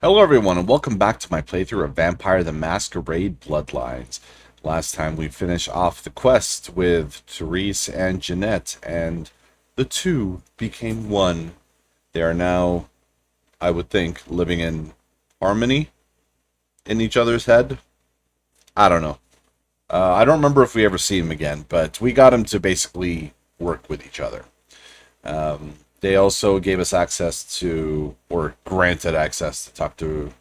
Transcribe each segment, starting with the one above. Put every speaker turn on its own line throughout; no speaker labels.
Hello everyone and welcome back to my playthrough of Vampire the Masquerade Bloodlines. Last time we finished off the quest with Therese and Jeanette, and the two became one. They are now, I would think, living in harmony in each other's head. I don't know. I don't remember if we ever see him again, but we got him to basically work with each other. They also gave us access to, or granted access to talk to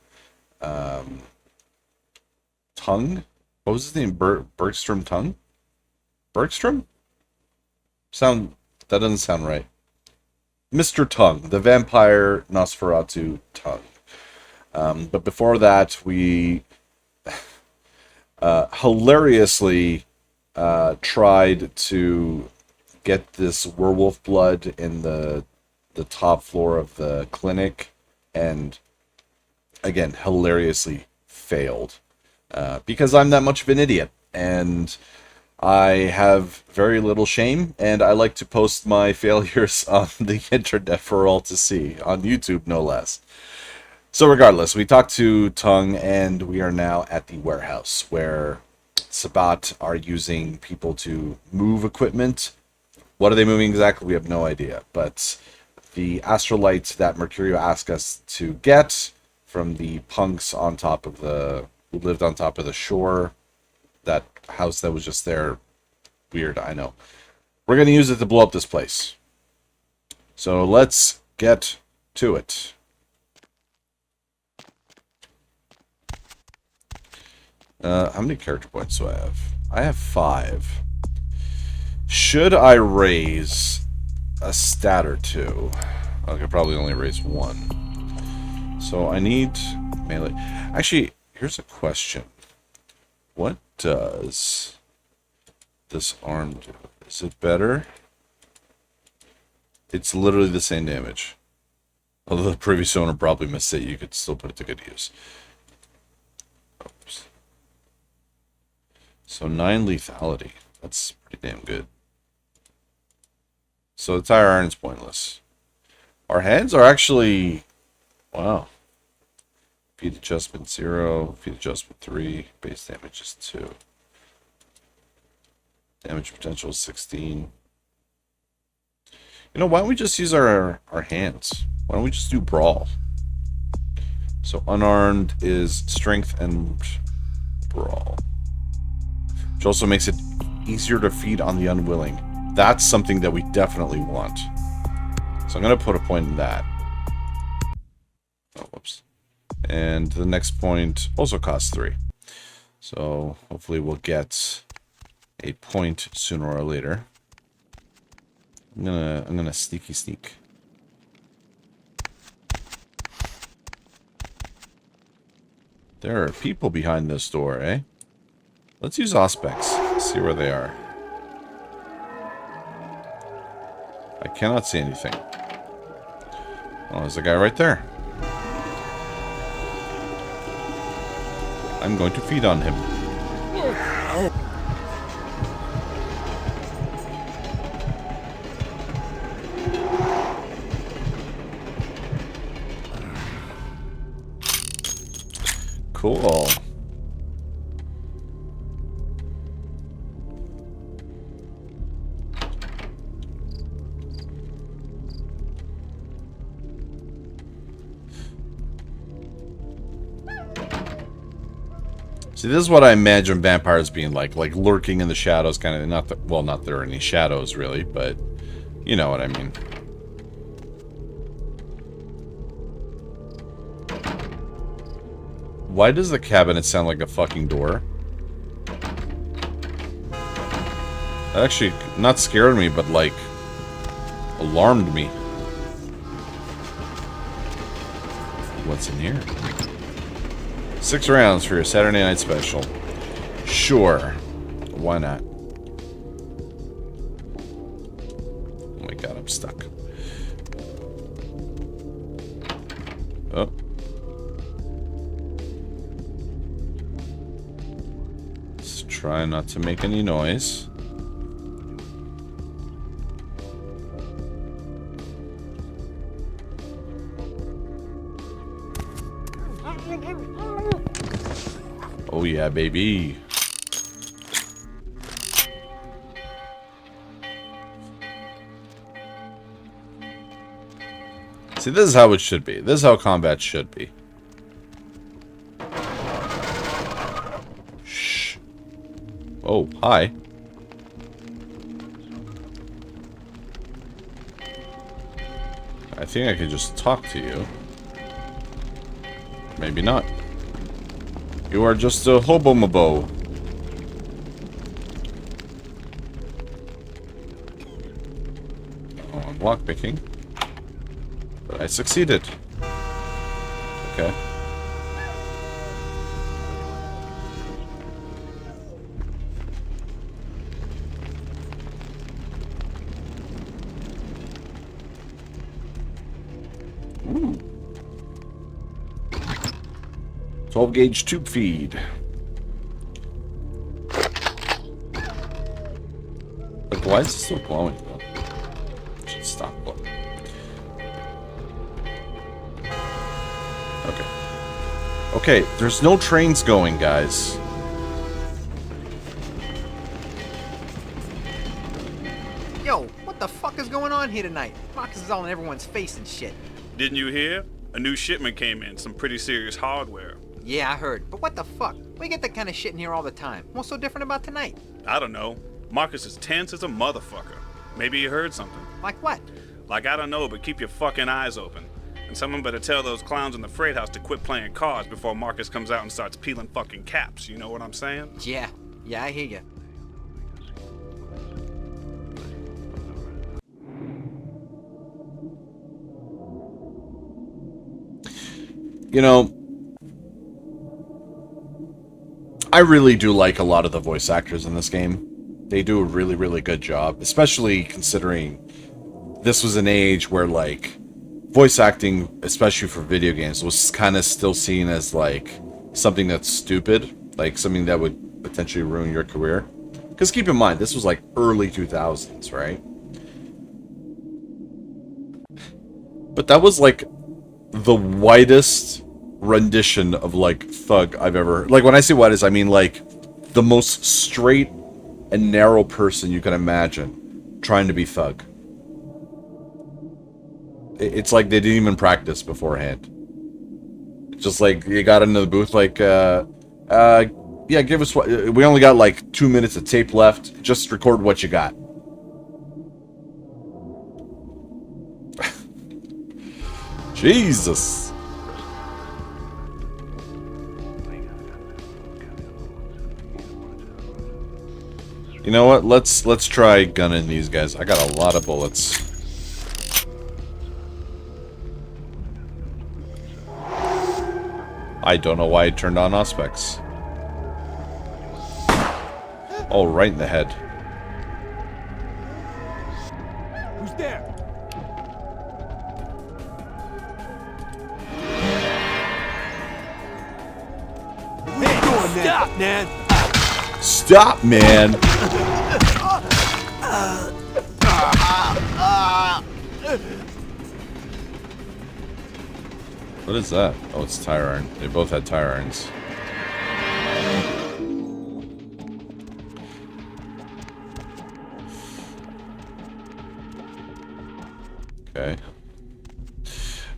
Tongue? What was his name? Bergstrom Tongue? Bergstrom? That doesn't sound right. Mr. Tongue, the vampire Nosferatu Tongue. But before that, we hilariously tried to get this werewolf blood in the top floor of the clinic, and again hilariously failed because I'm that much of an idiot, and I have very little shame, and I like to post my failures on the internet for all to see, on YouTube no less. So regardless, we talked to Tongue, and we are now at the warehouse where Sabat are using people to move equipment. What are they moving exactly? We have no idea. But the astrolight that Mercurio asked us to get from the punks on top of who lived on top of the shore, that house that was just there, weird, I know. We're going to use it to blow up this place. So let's get to it. How many character points do I have? I have 5. Should I raise a stat or 2? I could probably only raise 1. So I need melee. Actually, here's a question. What does this arm do? Is it better? It's literally the same damage. Although the previous owner probably missed it, you could still put it to good use. Oops. So 9 lethality. That's pretty damn good. So the tire iron is pointless. Our hands are actually... Wow. Feed adjustment 0. Feed adjustment 3. Base damage is 2. Damage potential is 16. You know, why don't we just use our hands? Why don't we just do brawl? So unarmed is strength and brawl. Which also makes it easier to feed on the unwilling. That's something that we definitely want. So I'm going to put a point in that. Oh, whoops. And the next point also costs 3. So hopefully we'll get a point sooner or later. I'm gonna sneaky sneak. There are people behind this door, eh? Let's use Auspex. See where they are. I cannot see anything. Oh, there's a guy right there. I'm going to feed on him. Cool. See, this is what I imagine vampires being like lurking in the shadows, kind of. Not that, well, not that there are any shadows really, but you know what I mean. Why does the cabinet sound like a fucking door? That actually not scared me, but like alarmed me. What's in here? 6 rounds for your Saturday night special. Sure. Why not? Oh my god, I'm stuck. Oh. Let's try not to make any noise. Oh yeah, baby. See, this is how it should be. This is how combat should be. Shh. Oh, hi. I think I could just talk to you. Maybe not. You are just a hobomabo. Oh, I'm lockpicking. But I succeeded. Okay. Ooh. 12 gauge tube feed. Like, why is it still glowing though? It should stop glowing. Okay. Okay, there's no trains going, guys.
Yo, what the fuck is going on here tonight? Marcus is all in everyone's face and shit.
Didn't you hear? A new shipment came in, some pretty serious hardware.
Yeah, I heard. But what the fuck? We get that kind of shit in here all the time. What's so different about tonight?
I don't know. Marcus is tense as a motherfucker. Maybe you heard something.
Like what?
Like, I don't know, but keep your fucking eyes open. And someone better tell those clowns in the freight house to quit playing cards before Marcus comes out and starts peeling fucking caps. You know what I'm saying?
Yeah, I hear ya.
You know, I really do like a lot of the voice actors in this game. They do a really, really good job, especially considering this was an age where, like, voice acting, especially for video games, was kind of still seen as, like, something that's stupid, like something that would potentially ruin your career. Because keep in mind, this was, like, early 2000s, right? But that was, like, the widest rendition of, like, thug I've ever... Like, when I say widest, I mean, like, the most straight and narrow person you can imagine trying to be thug. It's like they didn't even practice beforehand. Just like, you got into the booth, like, yeah, give us what... We only got, like, 2 minutes of tape left. Just record what you got. Jesus. You know what? Let's try gunning these guys. I got a lot of bullets. I don't know why I turned on Auspex. Oh, right in the head.
Who's there? Stop, man!
Stop, man! What is that? Oh, it's tire iron. They both had tire irons. Okay.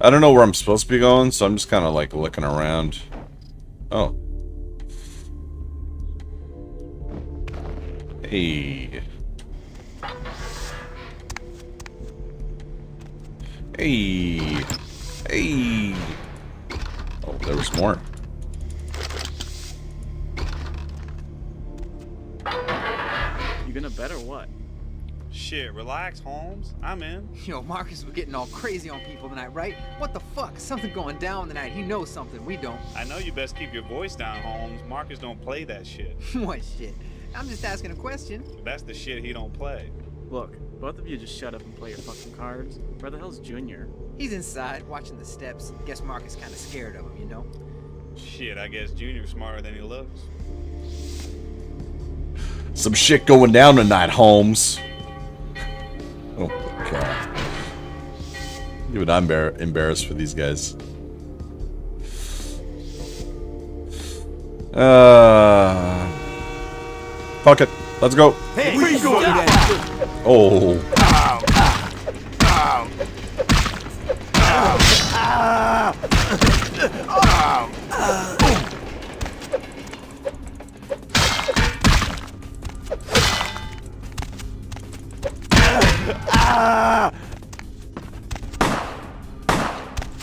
I don't know where I'm supposed to be going, so I'm just kind of like looking around. Oh. Hey. Hey. Hey. Oh, there was more.
You gonna bet or what?
Shit, relax, Holmes. I'm in.
Yo, Marcus was getting all crazy on people tonight, right? What the fuck? Something going down tonight. He knows something. We don't.
I know you best keep your voice down, Holmes. Marcus don't play that shit.
What shit? I'm just asking a question.
That's the shit he don't play.
Look, both of you just shut up and play your fucking cards. Where the hell's Junior?
He's inside, watching the steps. Guess Marcus kind of scared of him, you know?
Shit, I guess Junior's smarter than he looks.
Some shit going down tonight, Holmes. Oh, God. Even I'm embarrassed for these guys. Fuck it. Let's go.
Hey, where you going?
Oh.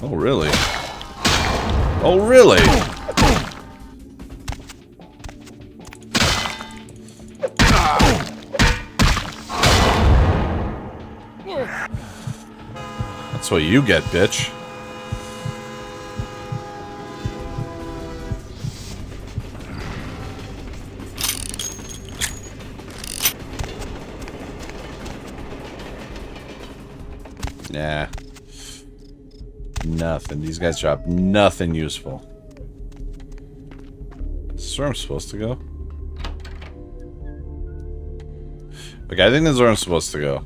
Oh, really? Oh, really? That's what you get, bitch. Nah. Nothing. These guys drop nothing useful. Is this where I'm supposed to go? Okay, I think this is where I'm supposed to go.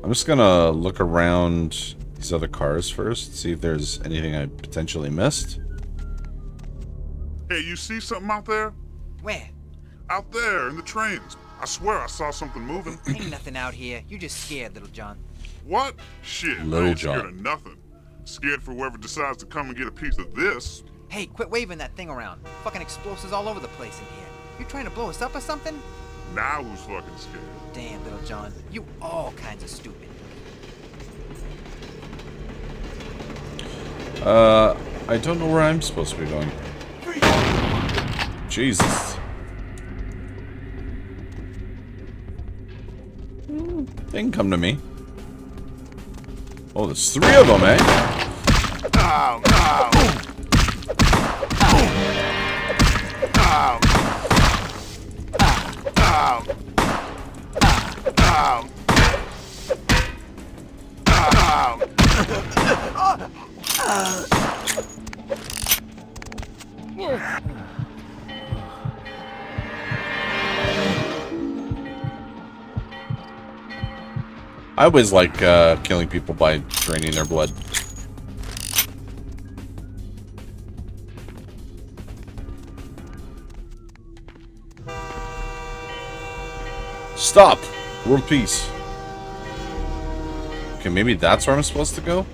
I'm just gonna look around these other cars first, see if there's anything I potentially missed.
Hey, you see something out there?
Where?
Out there in the trains. I swear I saw something moving.
Ain't nothing out here. You just scared, Little John.
What? Shit,
Little
I ain't
John.
scared of nothing. Scared for whoever decides to come and get a piece of this.
Hey, quit waving that thing around. Fucking explosives all over the place in here. You trying to blow us up or something?
Now who's fucking scared?
Damn, Little John. You all kinds of stupid.
I don't know where I'm supposed to be going. Jesus. They can come to me. Oh, there's 3 of them, eh? I always like killing people by draining their blood. Stop! World peace. Okay, maybe that's where I'm supposed to go?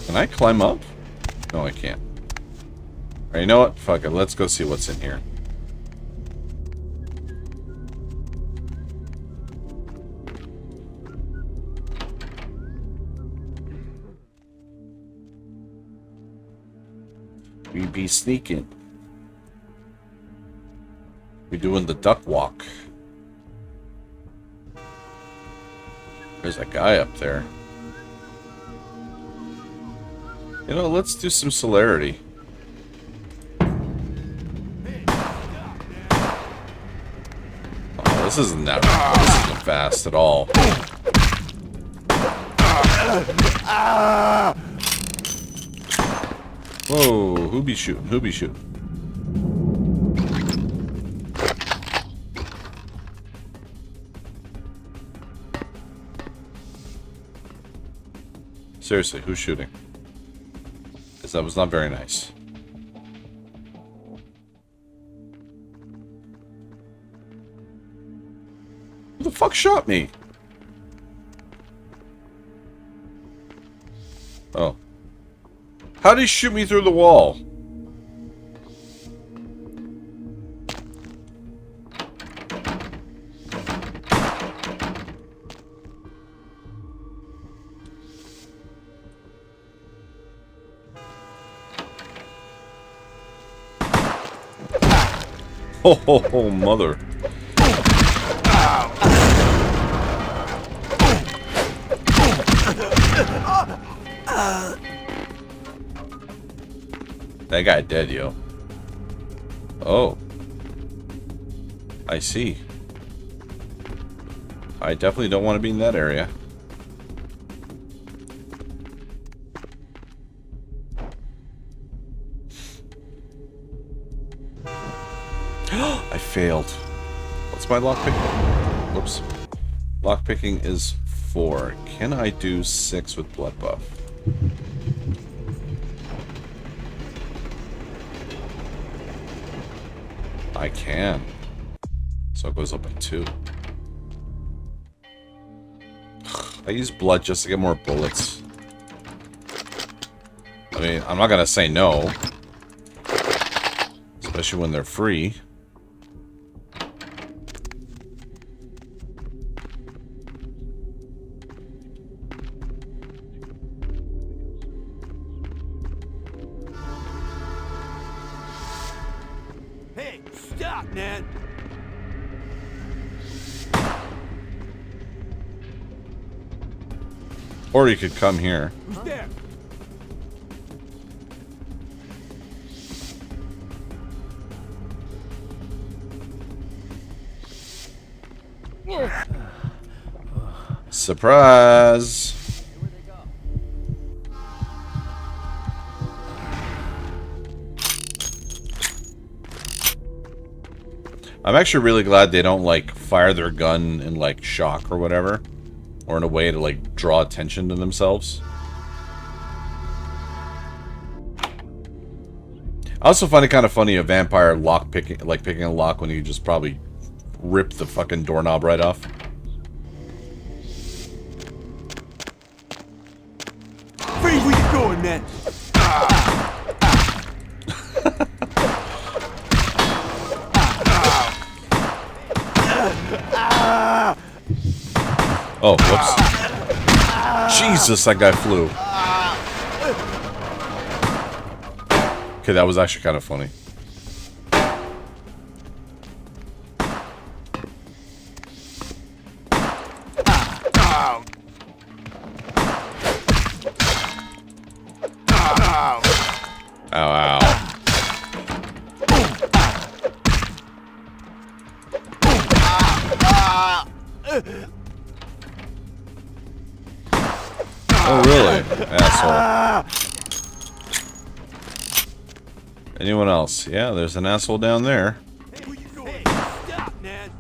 Can I climb up? No, I can't. Alright, you know what? Fuck it. Let's go see what's in here. We be sneaking. We doing the duck walk. There's a guy up there. You know, let's do some celerity. Oh, this isn't that. This isn't fast at all. Whoa, who be shooting? Who be shooting? Seriously, who's shooting? Because that was not very nice. Who the fuck shot me? Oh. How did he shoot me through the wall? Oh, mother. That guy dead, yo. Oh. I see. I definitely don't want to be in that area. I failed. What's my lockpick? Whoops. Lockpicking is 4. Can I do 6 with blood buff? I can. So it goes up by 2. I use blood just to get more bullets. I mean, I'm not gonna say no. Especially when they're free.
Hey, stop, man!
Or you could come here.
Who's there?
Surprise! I'm actually really glad they don't, like, fire their gun in, like, shock or whatever. Or in a way to, like, draw attention to themselves. I also find it kind of funny a vampire picking a lock when you just probably rip the fucking doorknob right off.
Freeze, where you going, man?
Oh, whoops. Jesus, that guy flew. Okay, that was actually kind of funny. Ow, ow. Oh, really? Asshole. Anyone else? Yeah, there's an asshole down there.
Hey, where you going? Hey, stop, man!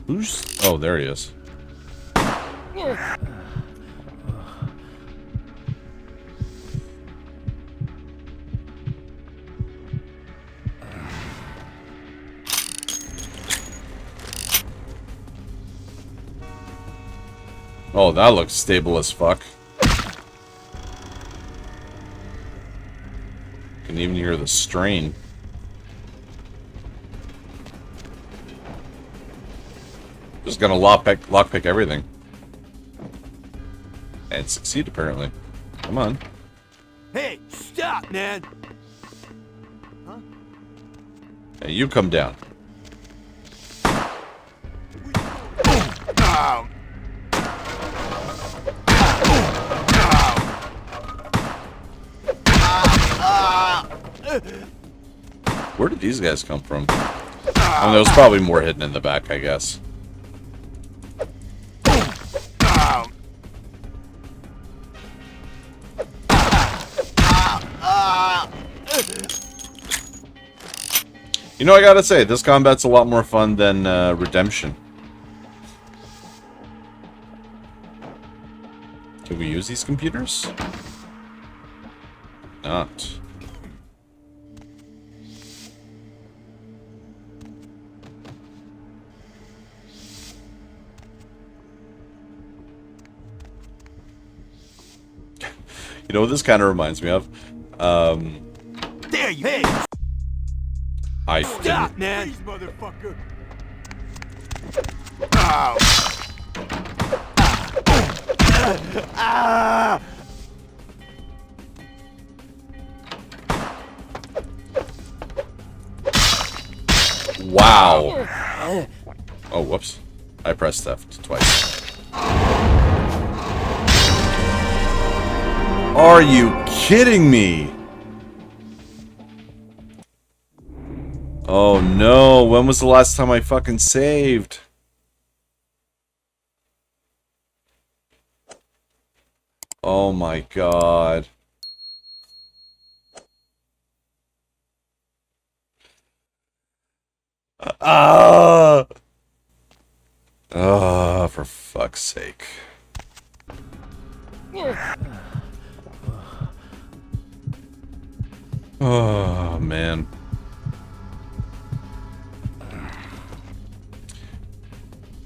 Who's... Oh, there he is. Oh, that looks stable as fuck. Can even hear the strain. Just gonna lockpick everything. And succeed, apparently. Come on.
Hey, stop, man!
Hey, you come down. Where did these guys come from? I mean, there was probably more hidden in the back, I guess. You know, I gotta say, this combat's a lot more fun than Redemption. Can we use these computers? Not. You know what this kind of reminds me of?
There you hey!
I
Stop,
didn't.
man! Freeze, motherfucker!
Wow. Oh, whoops. I pressed theft twice. Are you kidding me? Oh no, when was the last time I fucking saved? Oh my god. Ah! For fuck's sake. Oh, man.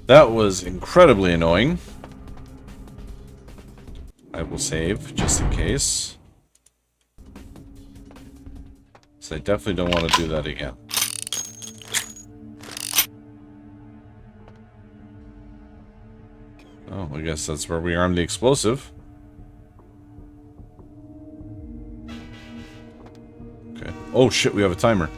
That was incredibly annoying. I will save, just in case. So I definitely don't want to do that again. Oh, I guess that's where we arm the explosive. Okay. Oh shit, we have a timer.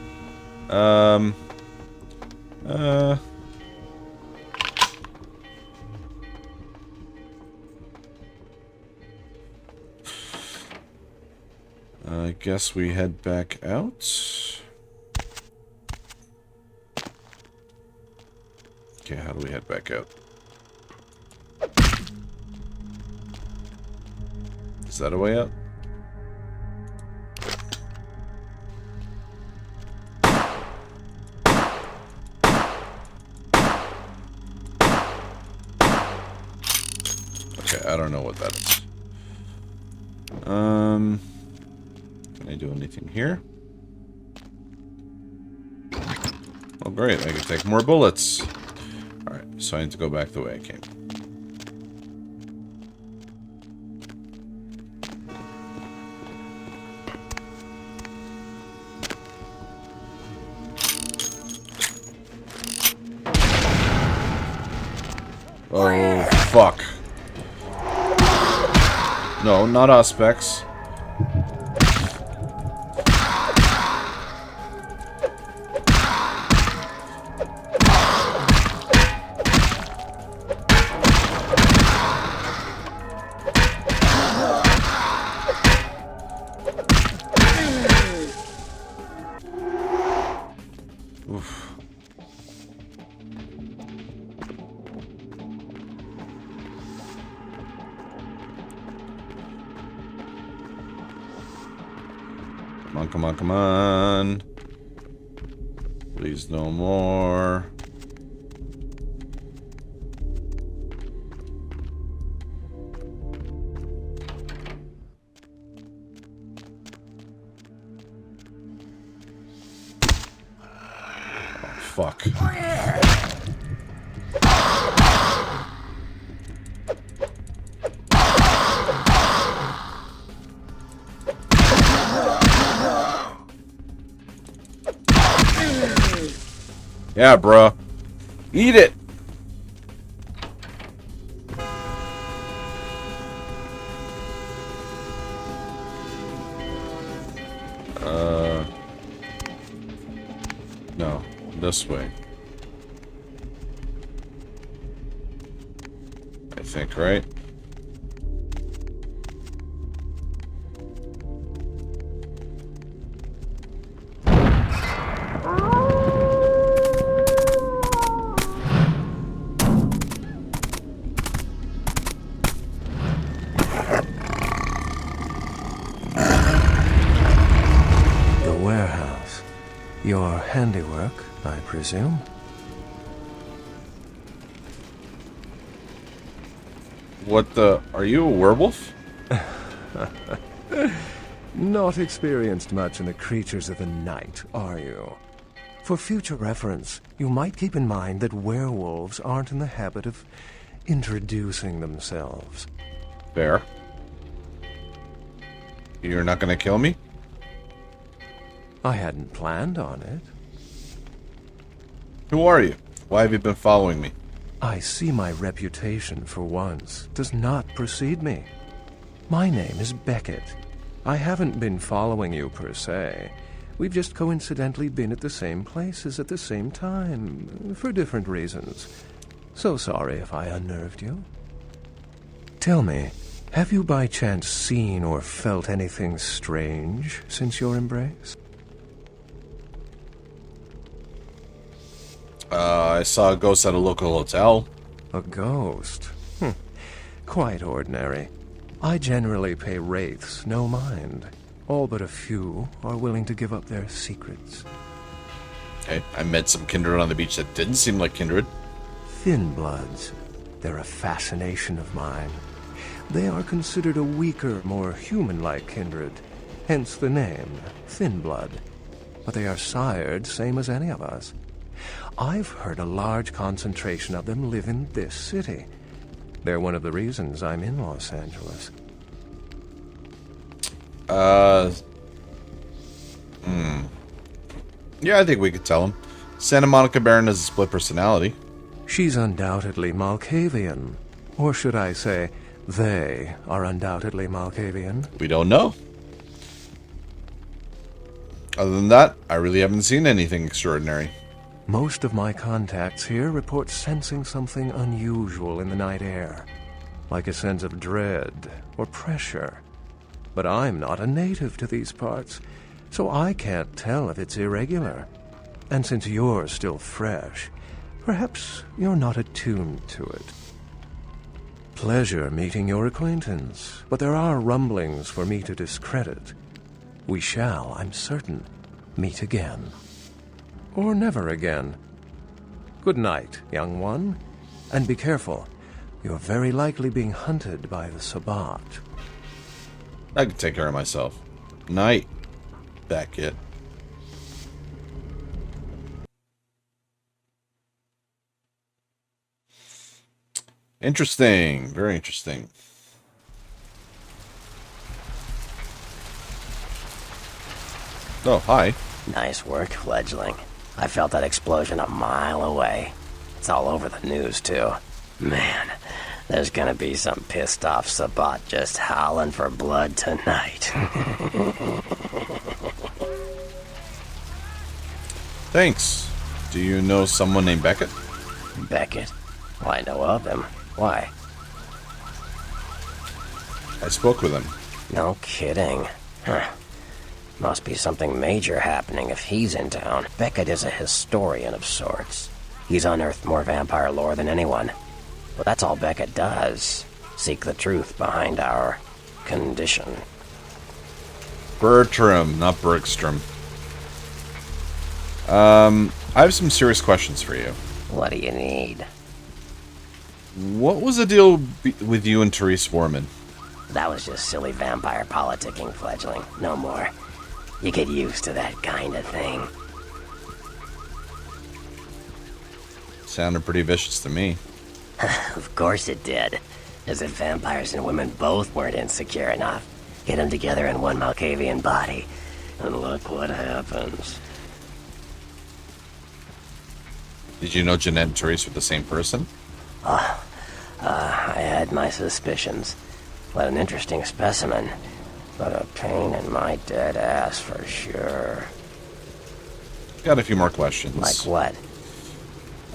I guess we head back out. Okay, how do we head back out? Is that a way out? Okay, I don't know what that is. Can I do anything here? Oh, great. I can take more bullets. Alright, so I need to go back the way I came. Oh, fuck. No, not Auspex. Oof. Come on, come on, come on. Please no more. Oh, fuck. Yeah, bruh. Eat it! No. This way. I think, right?
Your handiwork, I presume?
What the... Are you a werewolf?
Not experienced much in the creatures of the night, are you? For future reference, you might keep in mind that werewolves aren't in the habit of introducing themselves.
Fair. You're not gonna kill me?
I hadn't planned on it.
Who are you? Why have you been following me?
I see my reputation, for once, does not precede me. My name is Beckett. I haven't been following you, per se. We've just coincidentally been at the same places at the same time, for different reasons. So sorry if I unnerved you. Tell me, have you by chance seen or felt anything strange since your embrace?
I saw a ghost at a local hotel.
A ghost? Quite ordinary. I generally pay wraiths no mind. All but a few are willing to give up their secrets.
Okay, I met some kindred on the beach that didn't seem like kindred.
Thin bloods. They're a fascination of mine. They are considered a weaker, more human-like kindred, hence the name, Thin Blood. But they are sired same as any of us. I've heard a large concentration of them live in this city. They're one of the reasons I'm in Los Angeles.
Yeah, I think we could tell him. Santa Monica Baron has a split personality.
She's undoubtedly Malkavian. Or should I say, they are undoubtedly Malkavian.
We don't know. Other than that, I really haven't seen anything extraordinary.
Most of my contacts here report sensing something unusual in the night air, like a sense of dread or pressure. But I'm not a native to these parts, so I can't tell if it's irregular. And since you're still fresh, perhaps you're not attuned to it. Pleasure meeting your acquaintance, but there are rumblings for me to discredit. We shall, I'm certain, meet again. Or never again. Good night, young one. And be careful. You're very likely being hunted by the Sabbat.
I can take care of myself. Night, Beckett. Interesting. Very interesting. Oh, hi.
Nice work, fledgling. I felt that explosion a mile away. It's all over the news, too. Man, there's gonna be some pissed off Sabbat just howling for blood tonight.
Thanks. Do you know someone named Beckett?
Beckett? Well, I know of him. Why?
I spoke with him.
No kidding. Huh. Must be something major happening if he's in town. Beckett is a historian of sorts. He's unearthed more vampire lore than anyone. But that's all Beckett does. Seek the truth behind our condition.
Bertram, not Bergstrom. I have some serious questions for you.
What do you need?
What was the deal with you and Therese Foreman?
That was just silly vampire politicking, fledgling. No more. You get used to that kind of thing.
Sounded pretty vicious to me.
Of course it did. As if vampires and women both weren't insecure enough. Get them together in one Malkavian body, and look what happens.
Did you know Jeanette and Therese were the same person?
I had my suspicions. What an interesting specimen. But a pain in my dead ass for sure.
Got a few more questions.
Like what?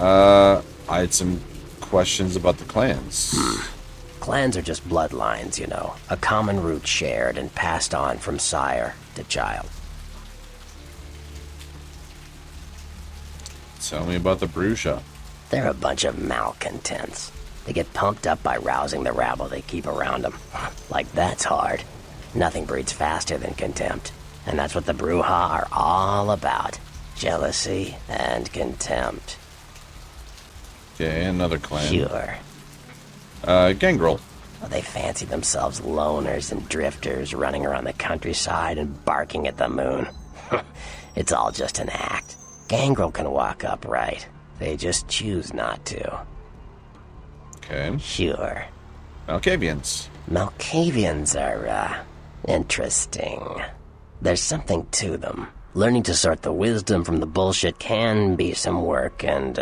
I had some questions about the clans.
Clans are just bloodlines, you know. A common root shared and passed on from sire to child.
Tell me about the Bruja.
They're a bunch of malcontents. They get pumped up by rousing the rabble they keep around them. Like that's hard. Nothing breeds faster than contempt. And that's what the Bruja are all about. Jealousy and contempt.
Okay, another clan.
Sure.
Gangrel.
Well, they fancy themselves loners and drifters running around the countryside and barking at the moon. It's all just an act. Gangrel can walk upright. They just choose not to.
Okay.
Sure.
Malkavians.
Malkavians are, interesting. There's something to them. Learning to sort the wisdom from the bullshit can be some work, and,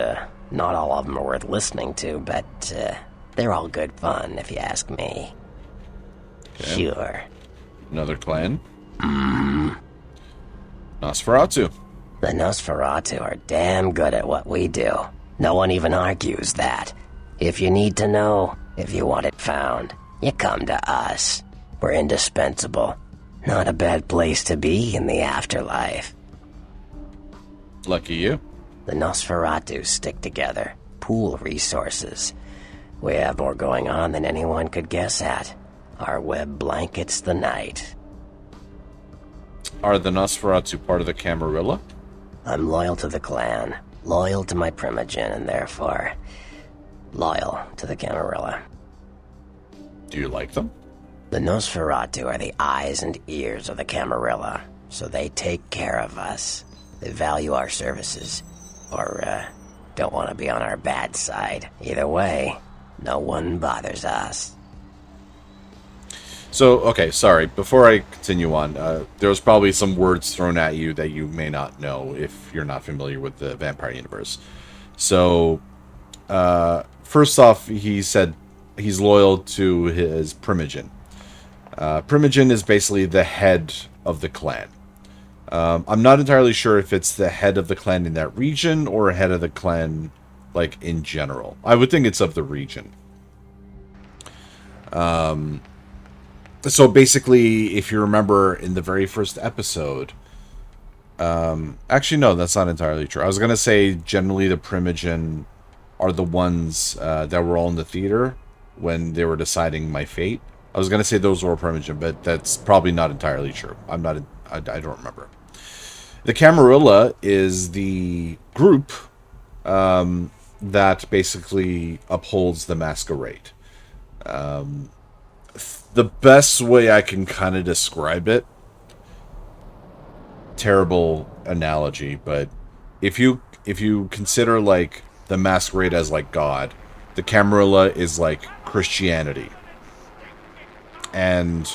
not all of them are worth listening to, but, they're all good fun, if you ask me.
Okay.
Sure.
Another clan. Nosferatu.
The Nosferatu are damn good at what we do. No one even argues that. If you need to know, if you want it found, you come to us. We're indispensable. Not a bad place to be in the afterlife.
Lucky you.
The Nosferatu stick together, pool resources. We have more going on than anyone could guess at. Our web blankets the night.
Are the Nosferatu part of the Camarilla?
I'm loyal to the clan, loyal to my primogen, and therefore Loyal to the Camarilla.
Do you like them?
The Nosferatu are the eyes and ears of the Camarilla, so they take care of us. They value our services, or don't want to be on our bad side. Either way, no one bothers us.
So, okay, sorry. Before I continue on, there was probably some words thrown at you that you may not know if you're not familiar with the vampire universe. So, first off, he said he's loyal to his primogen. Primogen is basically the head of the clan. I'm not entirely sure if it's the head of the clan in that region or head of the clan, like, in general. I would think it's of the region. So basically, if you remember in the very first episode, actually, no, that's not entirely true. I was going to say generally the primogen are the ones that were all in the theater when they were deciding my fate. I was going to say those were primogen, but that's probably not entirely true. I don't remember. The Camarilla is the group that basically upholds the masquerade. The best way I can kind of describe it, terrible analogy, but if you consider like the masquerade as like God, the Camarilla is like Christianity. And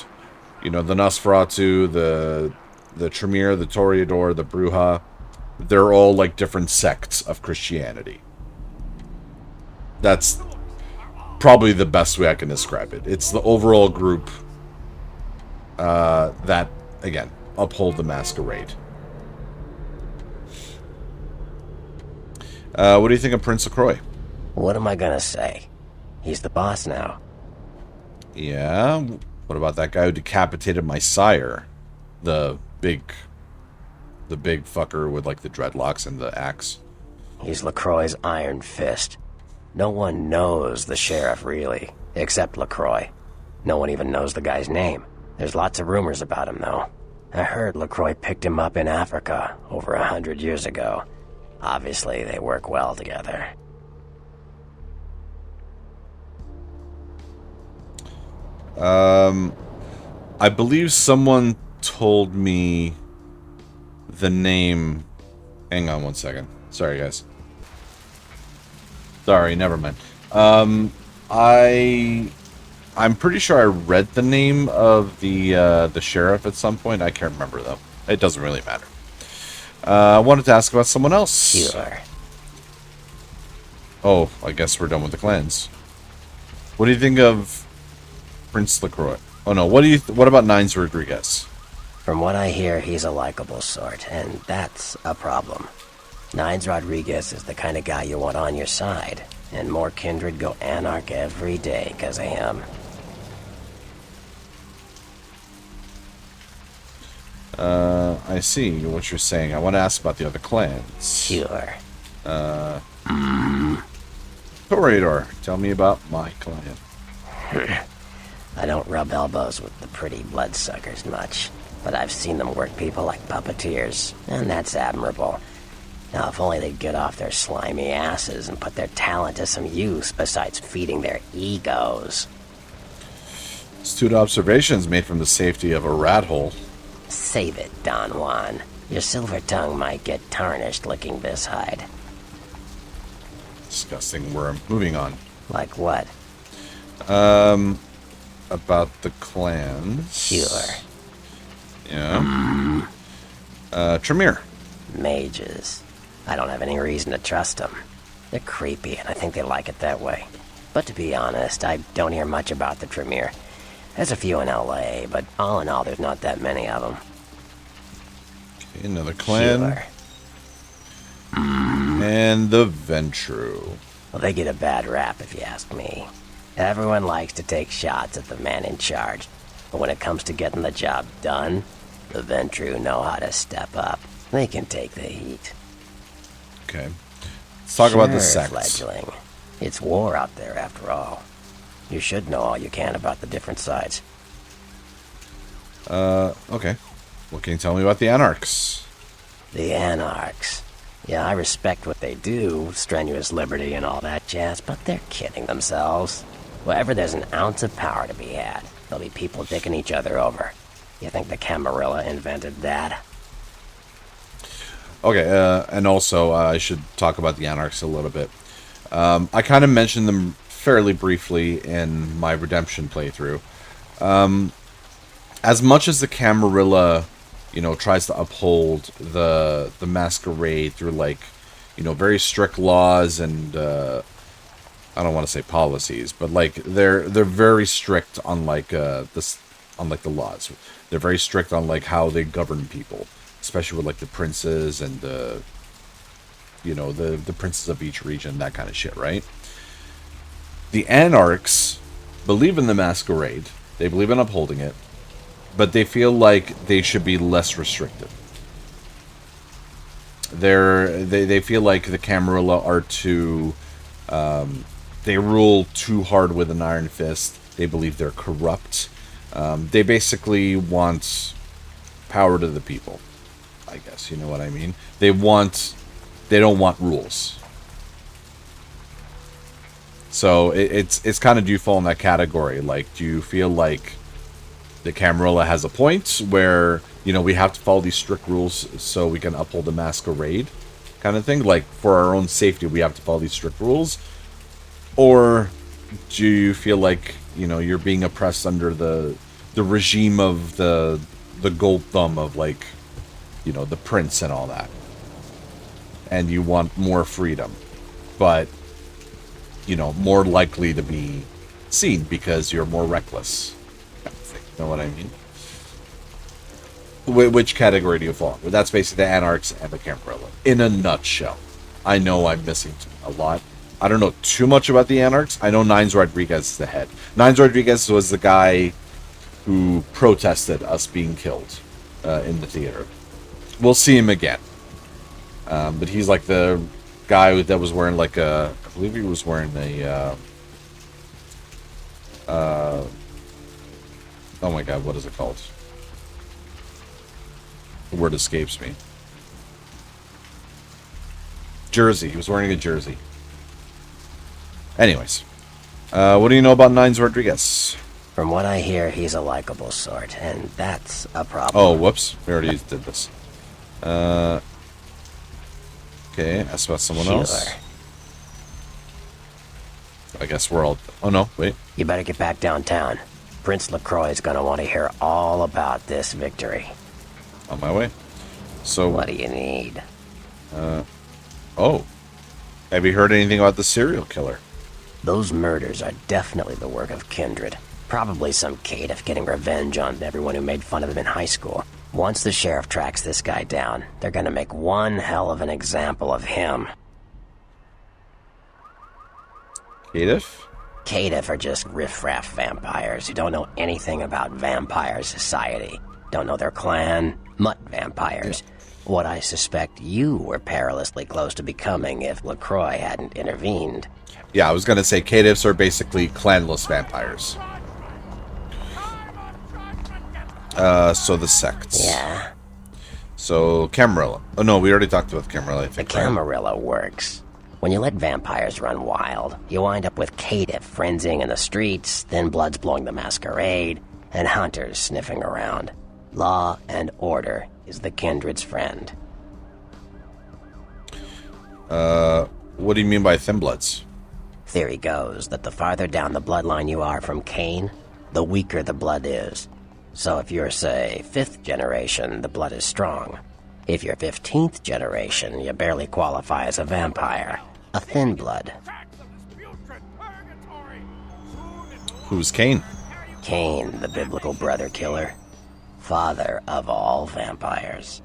you know, the Nosferatu, the Tremere, the Toreador, the Bruja, they're all like different sects of Christianity. That's probably the best way I can describe it. It's the overall group that, again, uphold the masquerade. What do you think of Prince LaCroix?
What am I gonna say? He's the boss now.
Yeah? What about that guy who decapitated my sire? The big fucker with, like, the dreadlocks and the axe.
He's LaCroix's iron fist. No one knows the sheriff, really, except LaCroix. No one even knows the guy's name. There's lots of rumors about him, though. I heard LaCroix picked him up in Africa over 100 years ago. Obviously, they work well together.
I believe someone told me the name... Hang on one second. Sorry, guys. Sorry, never mind. I'm pretty sure I read the name of the sheriff at some point. I can't remember, though. It doesn't really matter. I wanted to ask about someone else.
Sure.
Oh, I guess we're done with the clans. What do you think of Prince LaCroix? Oh no, what about Nines Rodriguez?
From what I hear, he's a likable sort, and that's a problem. Nines Rodriguez is the kind of guy you want on your side, and more kindred go anarch every day because of him.
I see what you're saying. I want to ask about the other clans.
Sure.
Toreador, tell me about my clan.
I don't rub elbows with the pretty bloodsuckers much, but I've seen them work people like puppeteers, and that's admirable. Now, if only they'd get off their slimy asses and put their talent to some use besides feeding their egos.
Astute observations made from the safety of a rat hole.
Save it, Don Juan. Your silver tongue might get tarnished licking this hide.
Disgusting worm. Moving on.
Like what?
About the clans.
Sure.
Yeah. Tremere.
Mages. I don't have any reason to trust them. They're creepy, and I think they like it that way. But to be honest, I don't hear much about the Tremere. There's a few in LA, but all in all, there's not that many of them.
Okay, another clan.
Sure.
And the Ventru.
Well, they get a bad rap, if you ask me. Everyone likes to take shots at the man in charge, but when it comes to getting the job done, the Ventru know how to step up. They can take the heat.
Okay. Let's talk about the sects.
Fledgling. It's war out there, after all. You should know all you can about the different sides.
Okay. What can you tell me about the Anarchs?
The Anarchs. Yeah, I respect what they do, strenuous liberty and all that jazz, but they're kidding themselves. Wherever there's an ounce of power to be had, there'll be people dicking each other over. You think the Camarilla invented that?
Okay, and also I should talk about the Anarchs a little bit. I kind of mentioned them fairly briefly in my Redemption playthrough. As much as the Camarilla, tries to uphold the Masquerade through, like, very strict laws and I don't want to say policies, but like they're very strict on like the laws. They're very strict on like how they govern people, especially with like the princes and the princes of each region, that kind of shit, right? The Anarchs believe in the Masquerade. They believe in upholding it, but they feel like they should be less restrictive. They feel like the Camarilla are too... they rule too hard with an iron fist. They believe they're corrupt. They basically want power to the people, I guess, you know what I mean? They don't want rules. So it's kind of, do you fall in that category? Like, do you feel like the Camarilla has a point where, we have to follow these strict rules so we can uphold the Masquerade kind of thing? Like, for our own safety, we have to follow these strict rules? Or do you feel like, you're being oppressed under the regime of the gold thumb of, like, the prince and all that? And you want more freedom, but, more likely to be seen because you're more reckless. You know what I mean? Which category do you fall in? That's basically the Anarchs and the Camarilla, in a nutshell. I know I'm missing a lot. I don't know too much about the Anarchs. I know Nines Rodriguez is the head. Nines Rodriguez was the guy who protested us being killed in the theater. We'll see him again. But he's like the guy that was wearing like a... I believe he was wearing a... oh my god, what is it called? The word escapes me. Jersey. He was wearing a jersey. Anyways. What do you know about Nines Rodriguez?
From what I hear, he's a likable sort, and that's a problem.
Oh, whoops. We already did this. Okay, ask about someone else. I guess we're all... Oh, no, wait.
You better get back downtown. Prince LaCroix's gonna want to hear all about this victory.
On my way. So...
What do you need?
Oh. Have you heard anything about the serial killer?
Those murders are definitely the work of kindred. Probably some caitiff getting revenge on everyone who made fun of him in high school. Once the sheriff tracks this guy down, they're gonna make one hell of an example of him.
Caitiff?
Caitiff are just riffraff vampires who don't know anything about vampire society. Don't know their clan. Mutt vampires. What I suspect you were perilously close to becoming if LaCroix hadn't intervened.
Yeah, I was gonna say caitiffs are basically clanless vampires. So the sects.
Yeah.
So, Camarilla. Oh no, we already talked about Camarilla, I
The
think.
Camarilla works. When you let vampires run wild, you wind up with caitiff frenzying in the streets, then bloods blowing the masquerade, and hunters sniffing around. Law and order is the kindred's friend.
What do you mean by thin bloods?
Theory goes that the farther down the bloodline you are from Cain, the weaker the blood is. So if you're, say, 5th generation, the blood is strong. If you're 15th generation, you barely qualify as a vampire. A thin blood.
Who's Cain?
Cain, the biblical brother killer. Father of all vampires.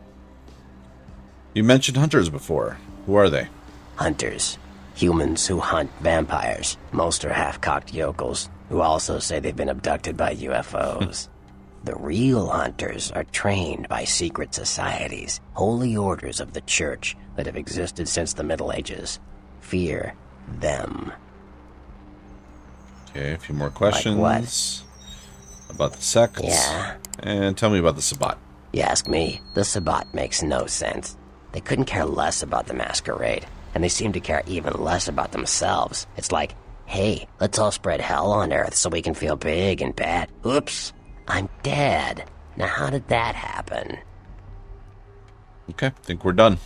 You mentioned hunters before. Who are they?
Hunters. Humans who hunt vampires. Most are half-cocked yokels, who also say they've been abducted by UFOs. The real hunters are trained by secret societies, holy orders of the church that have existed since the Middle Ages. Fear them.
Okay, a few more questions.
Like what?
About the sects.
Yeah.
And tell me about the Sabbat.
You ask me, the Sabbat makes no sense. They couldn't care less about the masquerade, and they seem to care even less about themselves. It's like, hey, let's all spread hell on Earth so we can feel big and bad. Oops, I'm dead. Now how did that happen?
Okay, think we're done.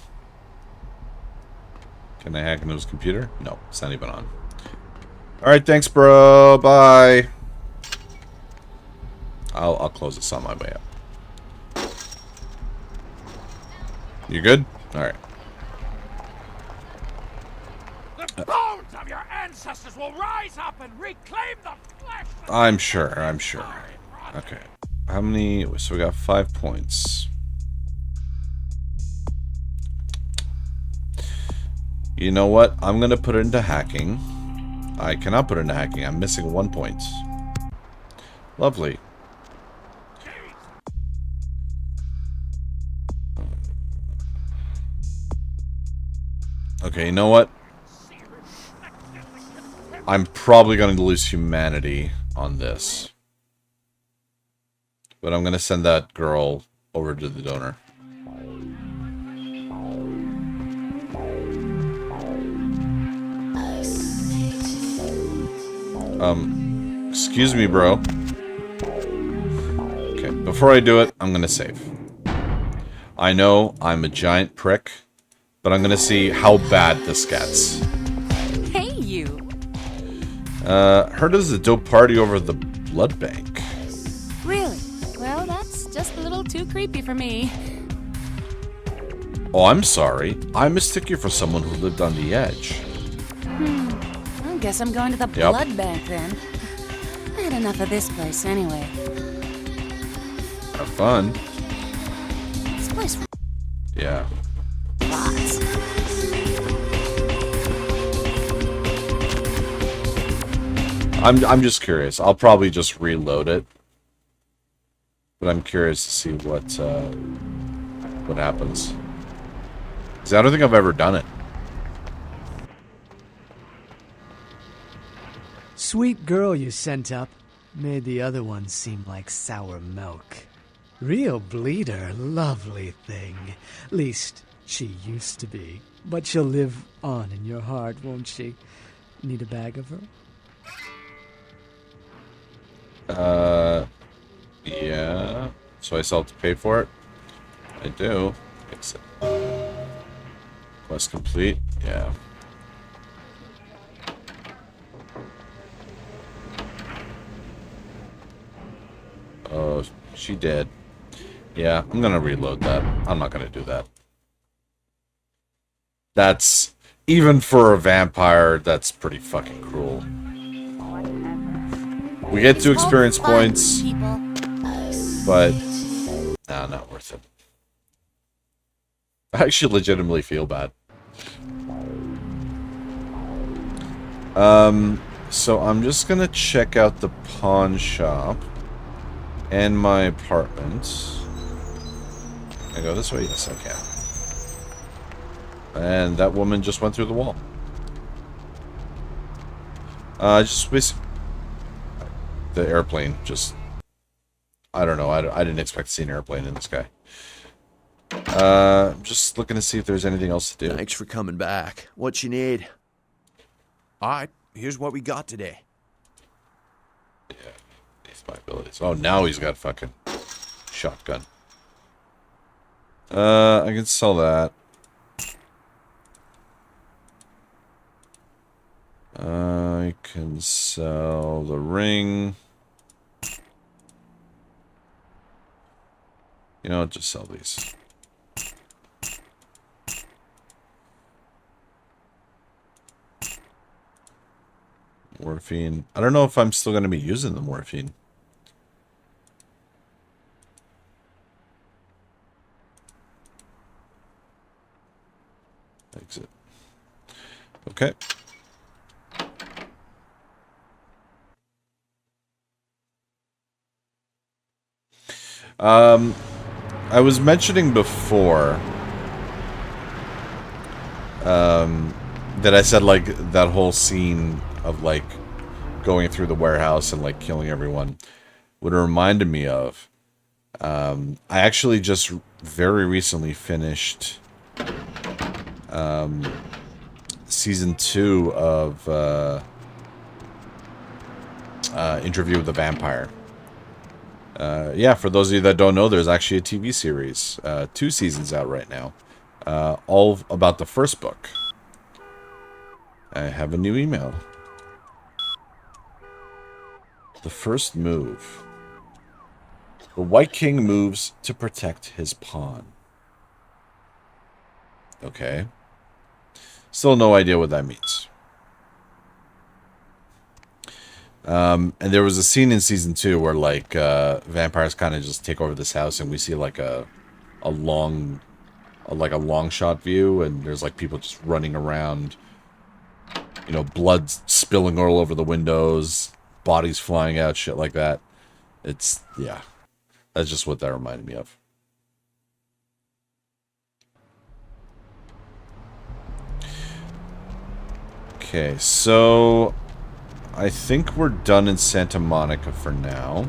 Can I hack into his computer? No, it's not even on. Alright, thanks, bro. Bye. I'll close this on my way up. You good? Alright.
The bones of your ancestors will rise up and reclaim the flesh.
I'm sure. Okay. How many? So we got 5 points. You know what? I'm going to put it into hacking. I cannot put it into hacking. I'm missing 1 point. Lovely. Okay, you know what? I'm probably going to lose humanity on this. But I'm going to send that girl over to the donor. Excuse me, bro. Okay, before I do it, I'm going to save. I know I'm a giant prick, but I'm going to see how bad this gets.
Hey, you.
Heard there's a dope party over the blood bank.
Really? Well, that's just a little too creepy for me.
Oh, I'm sorry. I mistook you for someone who lived on the edge.
I guess I'm going to the blood bank then. I had enough of this place anyway.
Have fun.
This place
Yeah.
rocks.
I'm just curious. I'll probably just reload it. But I'm curious to see what happens. 'Cause I don't think I've ever done it.
Sweet girl you sent up made the other one seem like sour milk. Real bleeder, lovely thing. Least, she used to be. But she'll live on in your heart, won't she? Need a bag of her?
Yeah. So I still have to pay for it? I do. Exit. Quest complete? Yeah. Oh, she did. Yeah, I'm gonna reload that. I'm not gonna do that. That's... Even for a vampire, that's pretty fucking cruel. We get 2 experience points, but... Nah, not worth it. I actually legitimately feel bad. So I'm just gonna check out the pawn shop and my apartment. Can I go this way? Yes, I can. And that woman just went through the wall. Just basically... The airplane just... I don't know. I didn't expect to see an airplane in the sky. I'm just looking to see if there's anything else to do.
Thanks for coming back. What you need? Alright, here's what we got today.
Yeah, these my abilities. Oh, now he's got fucking shotgun. I can sell that. I can sell the ring. You know, just sell these. Morphine. I don't know if I'm still going to be using the morphine. Exit. Okay. I was mentioning before that I said, like, that whole scene of, like, going through the warehouse and, like, killing everyone. What it reminded me of, I actually just very recently finished season 2 of Interview with the Vampire. Yeah, for those of you that don't know, there's actually a TV series. 2 seasons out right now. All about the first book. I have a new email. The first move. The White King moves to protect his pawn. Okay. Still no idea what that means. And there was a scene in season 2 where like vampires kind of just take over this house, and we see like a long shot view, and there's like people just running around, you know, blood spilling all over the windows, bodies flying out, shit like that. It's, yeah, that's just what that reminded me of. Okay, so I think we're done in Santa Monica for now.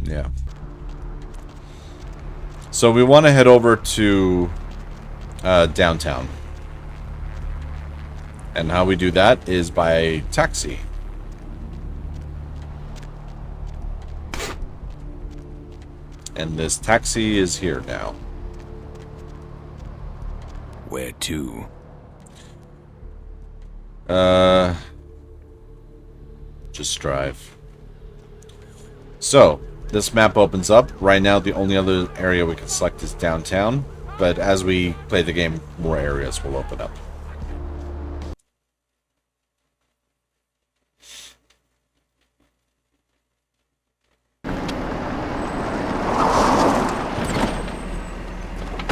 Yeah. So we want to head over to downtown. And how we do that is by taxi. And this taxi is here now.
Where to?
Just drive. So, this map opens up. Right now, the only other area we can select is downtown. But as we play the game, more areas will open up.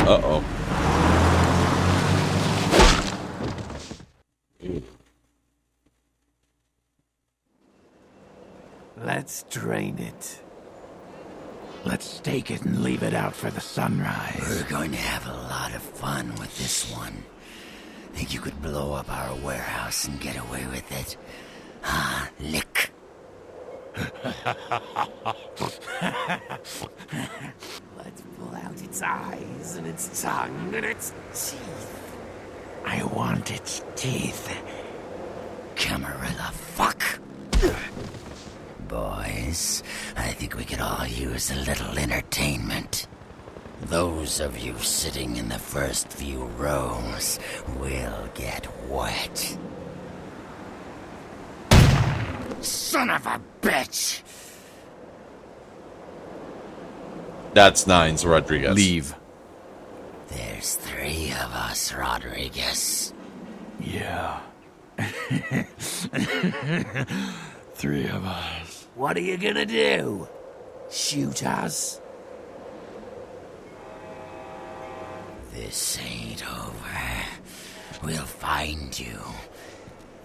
Uh-oh.
Let's drain it. Let's take it and leave it out for the sunrise.
We're going to have a lot of fun with this one. Think you could blow up our warehouse and get away with it? Ah, lick.
Let's pull out its eyes and its tongue and its teeth. I want its teeth.
Camarilla fuck. Boys, I think we could all use a little entertainment. Those of you sitting in the first few rows will get wet. Son of a bitch!
That's Nines Rodriguez.
Leave.
There's 3 of us, Rodriguez.
Yeah. 3 of us. What are you gonna do? Shoot us?
This ain't over. We'll find you.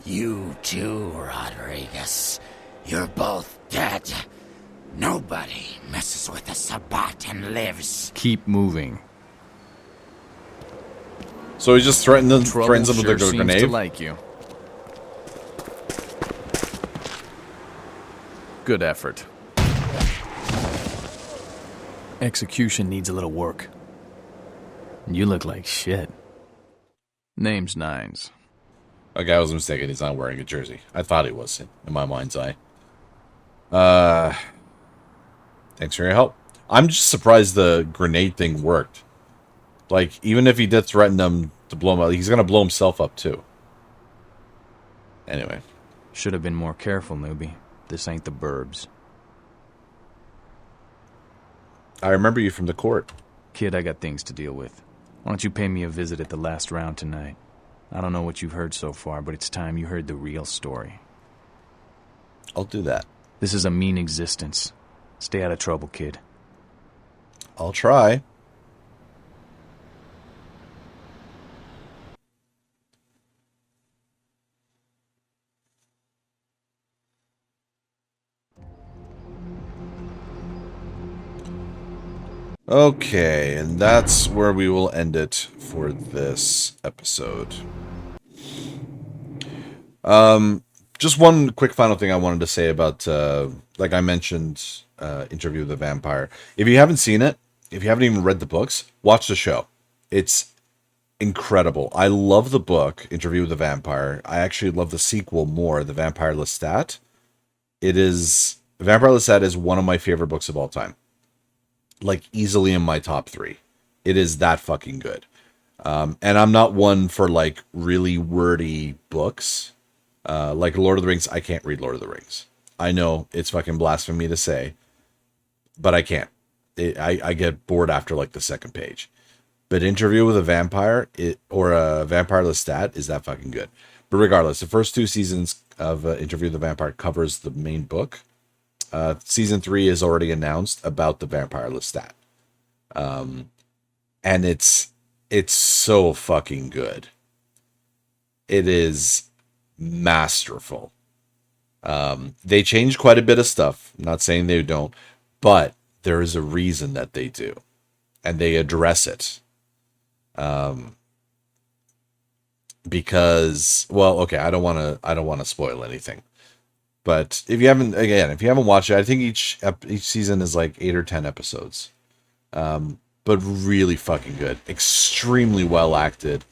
You too, Rodriguez. You're both dead. Nobody messes with a Sabbat and lives.
Keep moving.
So he just threatens them
Trouble
with
sure
a
seems
grenade?
to like you. Good effort. Execution needs a little work. You look like shit. Name's Nines.
Okay, I was mistaken. He's not wearing a jersey. I thought he was, in my mind's eye. Thanks for your help. I'm just surprised the grenade thing worked. Like, even if he did threaten them to blow him up, he's gonna blow himself up, too. Anyway.
Should have been more careful, newbie. This ain't the burbs.
I remember you from the court.
Kid, I got things to deal with. Why don't you pay me a visit at the last round tonight? I don't know what you've heard so far, but it's time you heard the real story.
I'll do that.
This is a mean existence. Stay out of trouble, kid.
I'll try. Okay, and that's where we will end it for this episode. Just one quick final thing I wanted to say about, like I mentioned, Interview with the Vampire. If you haven't seen it, if you haven't even read the books, watch the show. It's incredible. I love the book, Interview with the Vampire. I actually love the sequel more, The Vampire Lestat. Vampire Lestat is one of my favorite books of all time. Like, easily in my top 3. It is that fucking good. And I'm not one for, like, really wordy books. Like Lord of the Rings, I can't read Lord of the Rings. I know it's fucking blasphemy to say, but I can't. I get bored after, like, the second page. But Interview with a Vampire, or a Vampire Lestat, is that fucking good. But regardless, the first 2 seasons of Interview with the Vampire covers the main book. Season 3 is already announced about the Vampire Lestat. And it's so fucking good. It is masterful. They change quite a bit of stuff. I'm not saying they don't, but there is a reason that they do. And they address it. Because, well, okay, I don't want to spoil anything. But if you haven't watched it, I think each season is like 8 or 10 episodes. But really fucking good. Extremely well acted.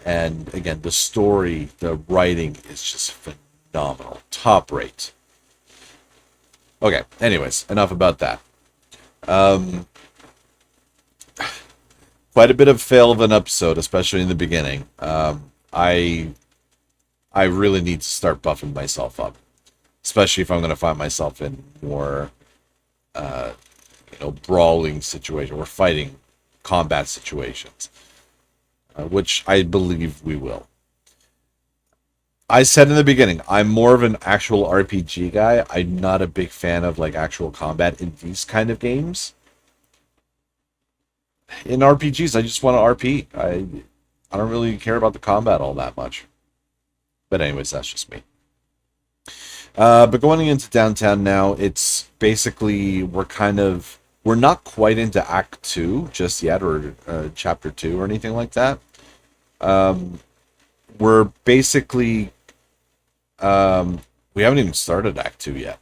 And again, the story, the writing is just phenomenal. Top rate. Okay, anyways, enough about that. Quite a bit of fail of an episode, especially in the beginning. I really need to start buffing myself up. Especially if I'm going to find myself in more, brawling situation or fighting combat situations. Which I believe we will. I said in the beginning, I'm more of an actual RPG guy. I'm not a big fan of like actual combat in these kind of games. In RPGs, I just want to RP. I don't really care about the combat all that much. But anyways, that's just me. But going into downtown now, it's basically we're not quite into Act 2 just yet, or Chapter 2 or anything like that. We're basically we haven't even started Act 2 yet.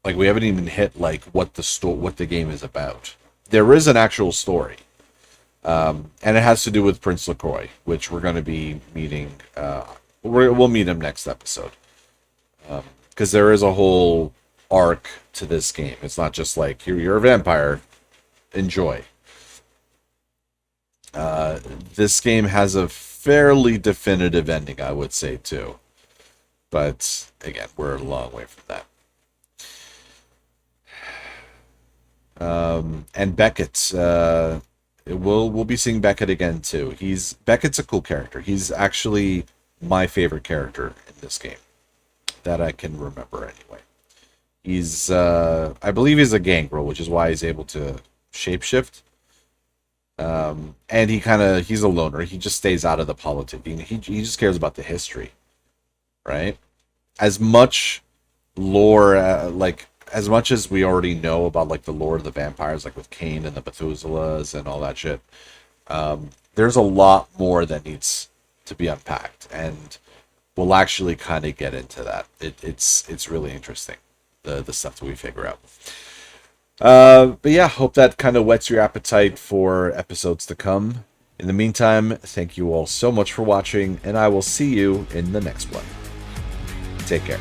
Like, we haven't even hit like what the game is about. There is an actual story. And it has to do with Prince LaCroix, which we're going to be meeting. We'll meet him next episode. Because there is a whole arc to this game. It's not just like, you're a vampire, enjoy. This game has a fairly definitive ending, I would say, too. But, again, we're a long way from that. And Beckett, we'll be seeing Beckett again, too. Beckett's a cool character. He's actually my favorite character in this game. That I can remember anyway. He's, I believe he's a gangrel, which is why he's able to shapeshift. And he's a loner. He just stays out of the politicking. He just cares about the history, right? As much lore, as much as we already know about like the lore of the vampires, like with Cain and the Methuselahs and all that shit, there's a lot more that needs to be unpacked, and we'll actually kind of get into that. It's really interesting, the stuff that we figure out. But yeah, hope that kind of whets your appetite for episodes to come. In the meantime, thank you all so much for watching, and I will see you in the next one. Take care.